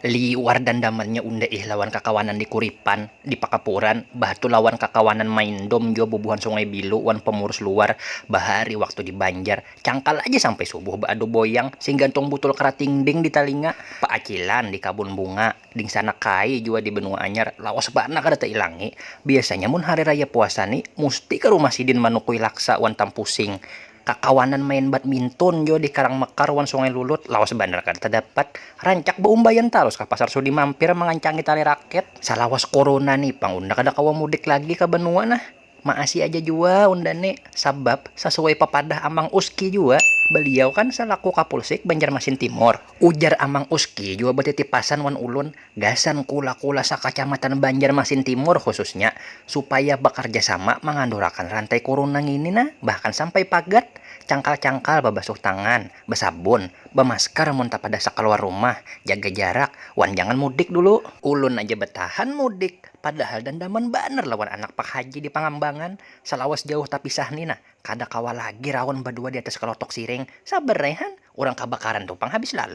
Liwar dan damannya unda lawan kakawanan di Kuripan, di Pakapuran, batu lawan kakawanan main dom jo bubuhan Sungai Bilu, wan pemurus luar, bahari waktu di Banjar, cangkal aja sampai subuh baadu boyang, sing gantung butul kerating ding di talinga, paacilan di Kabun Bunga, ding sana kai jua di Benua Anyar, lawas bana kada ilangi, biasanya mun hari raya puasa nih, musti ke rumah sidin manukui laksa wan tampusing, kakawanan main badminton jo di Karangmekar wan Sungai Lulut lawas bener kan terdapat rancak beumbayan talos ka pasar sudi mampir mengancangi tali raket salawas corona nih pangunda kada kawa mudik lagi ke benua nah maasi aja jua undane sabab sesuai papadah Amang Uski jua beliau kan selaku Kapolsek Banjarmasin Timur ujar Amang Uski jua betitipasan wan ulun gasan kula-kula sa kecamatan Banjarmasin Timur khususnya supaya bekerja sama mengandurakan rantai corona ini nah bahkan sampai pagat cangkal-cangkal babasuh tangan besabun bemasker mun pada keluar rumah jaga jarak wan jangan mudik dulu ulun aja betahan mudik padahal dandaman baner lawan anak pak haji di Pangambangan selawas jauh tapi sah nina kada kawa lagi rawan berdua di atas kelotok siring sabar rehan orang kebakaran tumpang habis lalu